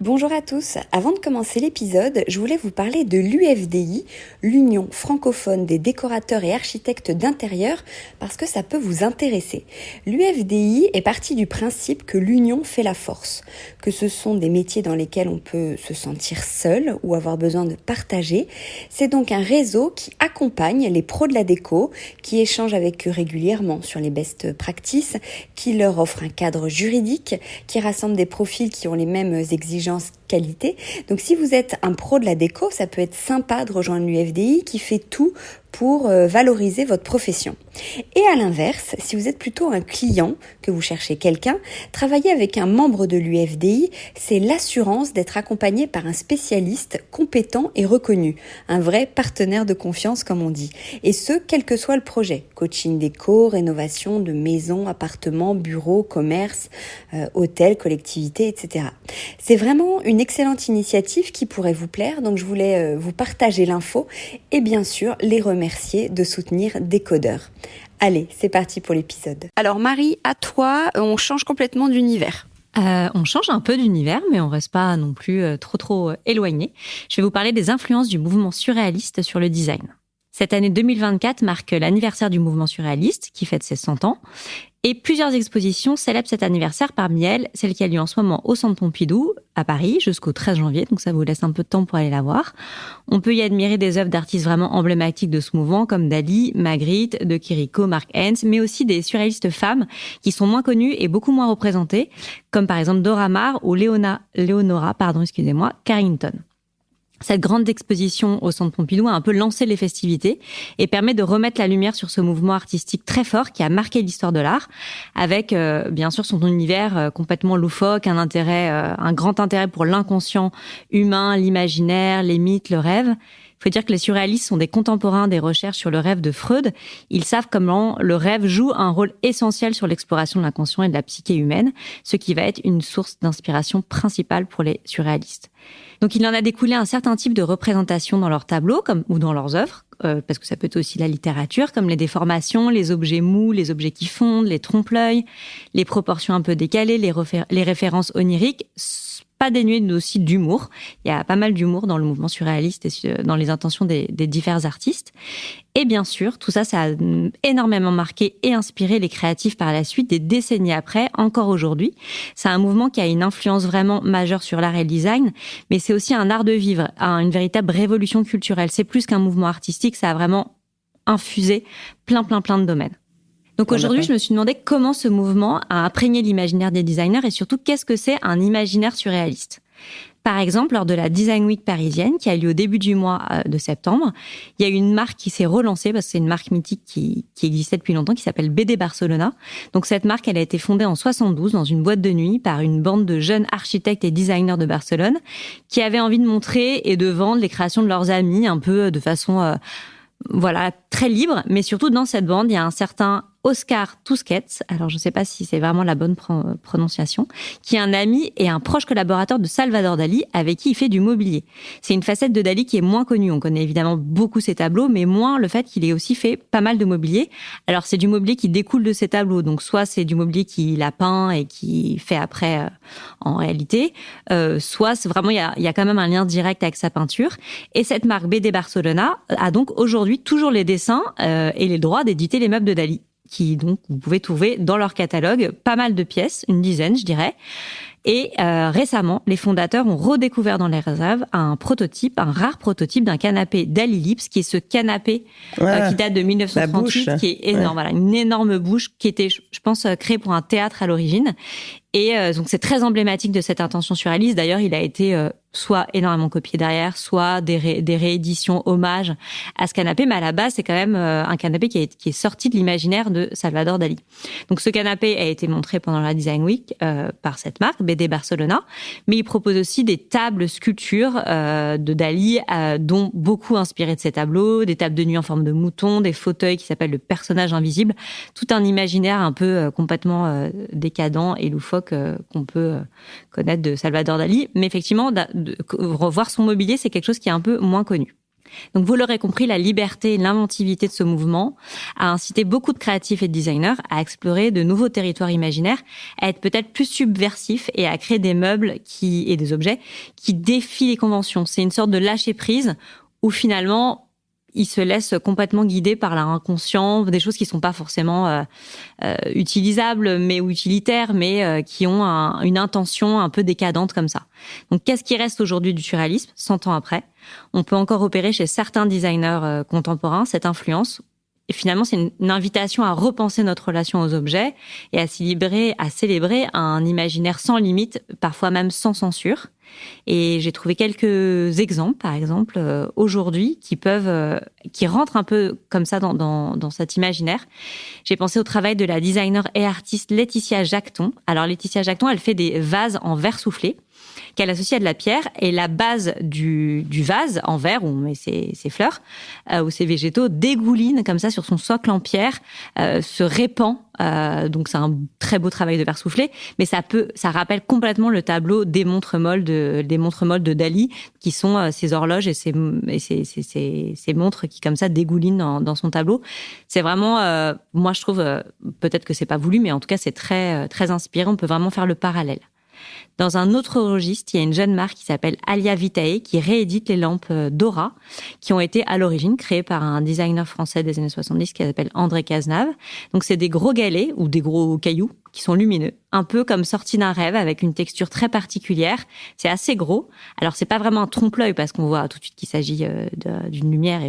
Bonjour à tous, avant de commencer l'épisode, je voulais vous parler de l'UFDI, l'Union francophone des décorateurs et architectes d'intérieur, parce que ça peut vous intéresser. L'UFDI est partie du principe que l'union fait la force, que ce sont des métiers dans lesquels on peut se sentir seul ou avoir besoin de partager. C'est donc un réseau qui accompagne les pros de la déco, qui échange avec eux régulièrement sur les best practices, qui leur offre un cadre juridique, qui rassemble des profils qui ont les mêmes exigences qualité. Donc si vous êtes un pro de la déco, ça peut être sympa de rejoindre l'UFDI qui fait tout pour valoriser votre profession. Et à l'inverse, si vous êtes plutôt un client, que vous cherchez quelqu'un, travailler avec un membre de l'UFDI, c'est l'assurance d'être accompagné par un spécialiste compétent et reconnu, un vrai partenaire de confiance comme on dit. Et ce, quel que soit le projet, coaching déco, rénovation de maisons, appartements, bureaux, commerces, hôtels, collectivités, etc. C'est vraiment une excellente initiative qui pourrait vous plaire, donc je voulais vous partager l'info et bien sûr les remercier de soutenir Décodeur. Allez, c'est parti pour l'épisode. Alors Marie, à toi, on change complètement d'univers. On change un peu d'univers, mais on reste pas non plus trop éloigné. Je vais vous parler des influences du mouvement surréaliste sur le design. Cette année 2024 marque l'anniversaire du mouvement surréaliste, qui fête ses 100 ans. Et plusieurs expositions célèbrent cet anniversaire, parmi elles, celle qui a lieu en ce moment au Centre Pompidou, à Paris, jusqu'au 13 janvier, donc ça vous laisse un peu de temps pour aller la voir. On peut y admirer des œuvres d'artistes vraiment emblématiques de ce mouvement, comme Dali, Magritte, De Chirico, Mark Hens, mais aussi des surréalistes femmes qui sont moins connues et beaucoup moins représentées, comme par exemple Dora Maar ou Leonora Carrington. Cette grande exposition au Centre Pompidou a un peu lancé les festivités et permet de remettre la lumière sur ce mouvement artistique très fort qui a marqué l'histoire de l'art, avec bien sûr son univers complètement loufoque, un grand intérêt pour l'inconscient humain, l'imaginaire, les mythes, le rêve. Il faut dire que les surréalistes sont des contemporains des recherches sur le rêve de Freud. Ils savent comment le rêve joue un rôle essentiel sur l'exploration de l'inconscient et de la psyché humaine, ce qui va être une source d'inspiration principale pour les surréalistes. Donc il en a découlé un certain type de représentation dans leurs tableaux ou dans leurs œuvres, parce que ça peut être aussi la littérature, comme les déformations, les objets mous, les objets qui fondent, les trompe-l'œil, les proportions un peu décalées, les références oniriques, pas dénuées aussi d'humour. Il y a pas mal d'humour dans le mouvement surréaliste et dans les intentions des divers artistes. Et bien sûr, tout ça, ça a énormément marqué et inspiré les créatifs par la suite, des décennies après, encore aujourd'hui. C'est un mouvement qui a une influence vraiment majeure sur l'art et le design, mais c'est aussi un art de vivre, une véritable révolution culturelle. C'est plus qu'un mouvement artistique, ça a vraiment infusé plein de domaines. Donc aujourd'hui, je me suis demandé comment ce mouvement a imprégné l'imaginaire des designers et surtout, qu'est-ce que c'est un imaginaire surréaliste ? Par exemple, lors de la Design Week parisienne, qui a lieu au début du mois de septembre, il y a une marque qui s'est relancée, parce que c'est une marque mythique qui existait depuis longtemps, qui s'appelle BD Barcelona. Donc cette marque, elle a été fondée en 72 dans une boîte de nuit par une bande de jeunes architectes et designers de Barcelone qui avaient envie de montrer et de vendre les créations de leurs amis un peu de façon très libre. Mais surtout, dans cette bande, il y a un certain Oscar Tusquets, alors je ne sais pas si c'est vraiment la bonne prononciation, qui est un ami et un proche collaborateur de Salvador Dali, avec qui il fait du mobilier. C'est une facette de Dali qui est moins connue. On connaît évidemment beaucoup ses tableaux, mais moins le fait qu'il ait aussi fait pas mal de mobilier. Alors c'est du mobilier qui découle de ses tableaux, donc soit c'est du mobilier qu'il a peint et qu'il fait après en réalité, soit c'est vraiment il y a quand même un lien direct avec sa peinture. Et cette marque BD Barcelona a donc aujourd'hui toujours les dessins et les droits d'éditer les meubles de Dali, qui donc vous pouvez trouver dans leur catalogue pas mal de pièces, une dizaine je dirais. Et récemment, les fondateurs ont redécouvert dans les réserves un rare prototype d'un canapé Dali Lips, qui est ce canapé qui date de 1938, qui est énorme, voilà, une énorme bouche qui était, je pense, créée pour un théâtre à l'origine. Et donc c'est très emblématique de cette intention surréaliste. D'ailleurs, il a été soit énormément copié derrière, soit des rééditions hommage à ce canapé. Mais à la base, c'est quand même un canapé qui est sorti de l'imaginaire de Salvador Dali. Donc ce canapé a été montré pendant la Design Week par cette marque, BD Barcelona. Mais il propose aussi des tables sculptures de Dali, dont beaucoup inspirées de ses tableaux, des tables de nuit en forme de mouton, des fauteuils qui s'appellent le personnage invisible. Tout un imaginaire un peu complètement décadent et loufoque qu'on peut connaître de Salvador Dali. Mais effectivement, revoir son mobilier, c'est quelque chose qui est un peu moins connu. Donc, vous l'aurez compris, la liberté et l'inventivité de ce mouvement a incité beaucoup de créatifs et de designers à explorer de nouveaux territoires imaginaires, à être peut-être plus subversifs et à créer des meubles et des objets qui défient les conventions. C'est une sorte de lâcher-prise où finalement, ils se laissent complètement guider par leur inconscient, des choses qui sont pas forcément utilisables ou utilitaires, mais qui ont une intention un peu décadente comme ça. Donc, qu'est-ce qui reste aujourd'hui du surréalisme, 100 ans après ? On peut encore opérer chez certains designers contemporains cette influence. Et finalement, c'est une invitation à repenser notre relation aux objets et à célébrer un imaginaire sans limite, parfois même sans censure. Et j'ai trouvé quelques exemples, par exemple, aujourd'hui, qui rentrent un peu comme ça dans cet imaginaire. J'ai pensé au travail de la designer et artiste Laetitia Jacton. Alors, Laetitia Jacton, elle fait des vases en verre soufflé qu'elle associe à de la pierre, et la base du vase en verre où on met ses fleurs ou ses végétaux dégouline comme ça sur son socle en pierre, se répand. Donc c'est un très beau travail de verre soufflé, mais ça rappelle complètement le tableau des montres molles de Dali, qui sont ces horloges et ces montres qui comme ça dégoulinent dans son tableau. C'est vraiment, moi je trouve, peut-être que c'est pas voulu, mais en tout cas c'est très très inspirant. On peut vraiment faire le parallèle. Dans un autre registre, il y a une jeune marque qui s'appelle Alia Vitae qui réédite les lampes Dora, qui ont été à l'origine créées par un designer français des années 70 qui s'appelle André Cazenave. Donc c'est des gros galets ou des gros cailloux qui sont lumineux, un peu comme sortis d'un rêve, avec une texture très particulière. C'est assez gros. Alors c'est pas vraiment un trompe-l'œil parce qu'on voit tout de suite qu'il s'agit d'une lumière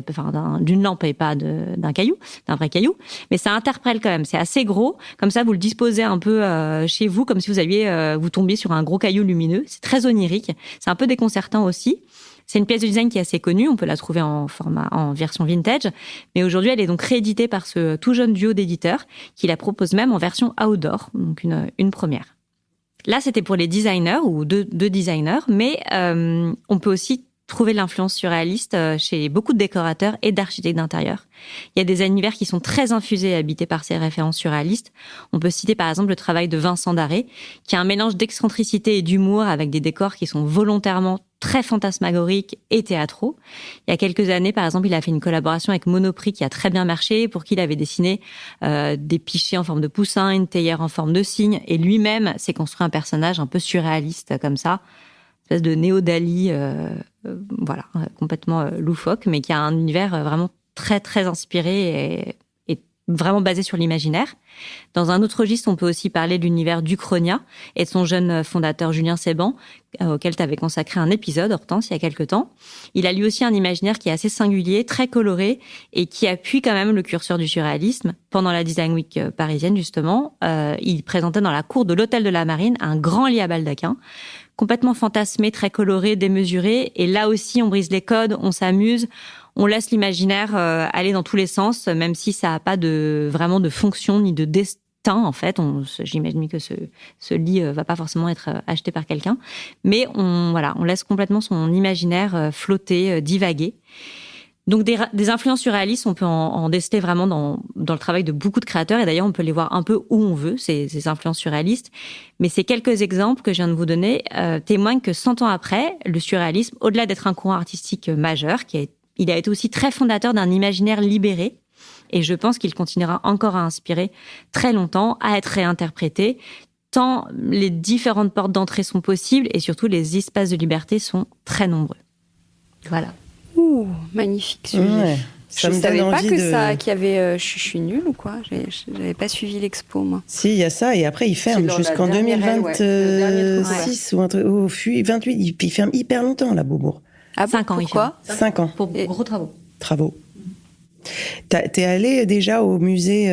d'une lampe et pas d'un caillou, d'un vrai caillou. Mais ça interpelle quand même. C'est assez gros. Comme ça, vous le disposez un peu chez vous, comme si vous tombiez sur un gros caillou lumineux. C'est très onirique. C'est un peu déconcertant aussi. C'est une pièce de design qui est assez connue, on peut la trouver en version vintage, mais aujourd'hui elle est donc rééditée par ce tout jeune duo d'éditeurs qui la propose même en version outdoor, donc une première. Là c'était pour les designers ou deux designers, mais on peut aussi trouver l'influence surréaliste chez beaucoup de décorateurs et d'architectes d'intérieur. Il y a des univers qui sont très infusés et habités par ces références surréalistes. On peut citer par exemple le travail de Vincent Darré, qui a un mélange d'excentricité et d'humour avec des décors qui sont volontairement très fantasmagoriques et théâtraux. Il y a quelques années, par exemple, il a fait une collaboration avec Monoprix qui a très bien marché, pour qui il avait dessiné des pichets en forme de poussin, une théière en forme de cygne, et lui-même s'est construit un personnage un peu surréaliste comme ça, une espèce de néo-Dali, complètement loufoque, mais qui a un univers vraiment très, très inspiré et vraiment basé sur l'imaginaire. Dans un autre registre, on peut aussi parler de l'univers d'Uchronia et de son jeune fondateur Julien Seban, auquel tu avais consacré un épisode, Hortense, il y a quelque temps. Il a lui aussi un imaginaire qui est assez singulier, très coloré, et qui appuie quand même le curseur du surréalisme. Pendant la Design Week parisienne, justement, il présentait dans la cour de l'Hôtel de la Marine un grand lit à baldaquin, complètement fantasmé, très coloré, démesuré. Et là aussi, on brise les codes, on s'amuse, on laisse l'imaginaire aller dans tous les sens, même si ça n'a pas vraiment de fonction ni de destin, en fait. J'imagine que ce lit va pas forcément être acheté par quelqu'un. Mais on laisse complètement son imaginaire flotter, divaguer. Donc des influences surréalistes, on peut en déceler vraiment dans le travail de beaucoup de créateurs, et d'ailleurs on peut les voir un peu où on veut, ces influences surréalistes. Mais ces quelques exemples que je viens de vous donner témoignent que 100 ans après, le surréalisme, au-delà d'être un courant artistique majeur, il a été aussi très fondateur d'un imaginaire libéré, et je pense qu'il continuera encore à inspirer très longtemps, à être réinterprété, tant les différentes portes d'entrée sont possibles, et surtout les espaces de liberté sont très nombreux. Voilà. Ouh, magnifique sujet. Ouais, je ne savais pas qu'il y avait... je suis nulle ou quoi ? Je n'avais pas suivi l'expo, moi. Si, il y a ça, et après, il ferme jusqu'en 2026 ou un truc. 28, il ferme hyper longtemps, là, Beaubourg. Ah, 5 ans, pourquoi ? 5 ans. Pour gros travaux. T'es allé déjà au musée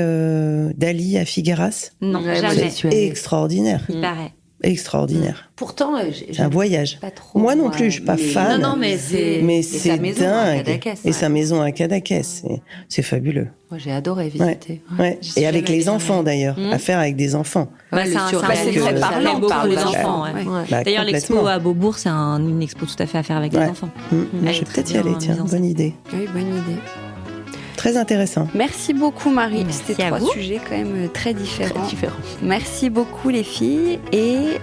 Dali à Figueras ? Non, jamais. C'est extraordinaire. Il paraît. Extraordinaire. Pourtant, c'est un voyage. Pas trop, moi non plus, je suis pas fan. Non, mais c'est dingue. Et sa maison à Cadaqués, c'est fabuleux. Moi, j'ai adoré visiter. Ouais. Et avec les enfants d'ailleurs, à faire avec des enfants. C'est très parlant pour les enfants. D'ailleurs, l'expo à Beaubourg, c'est une expo tout à fait à faire avec les enfants. Je vais peut-être y aller, tiens, bonne idée. Oui, bonne idée. très intéressant. Merci beaucoup Marie, Merci c'était à 3 vous. sujets quand même très différents. Très différent. Merci beaucoup les filles et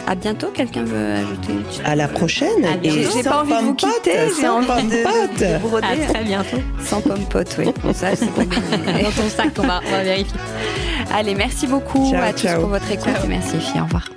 à bientôt. Quelqu'un veut ajouter une petite... À la prochaine. À bientôt. J'ai sans pas envie de vous pomme-pote, quitter, j'ai sans envie pomme-pote. de broder À très bientôt. sans pomme-pote, oui. Bon, ça, c'est bon. Dans ton sac, on va vérifier. Allez, merci beaucoup Ciao, à tous ciao. pour votre écoute et merci les filles, au revoir.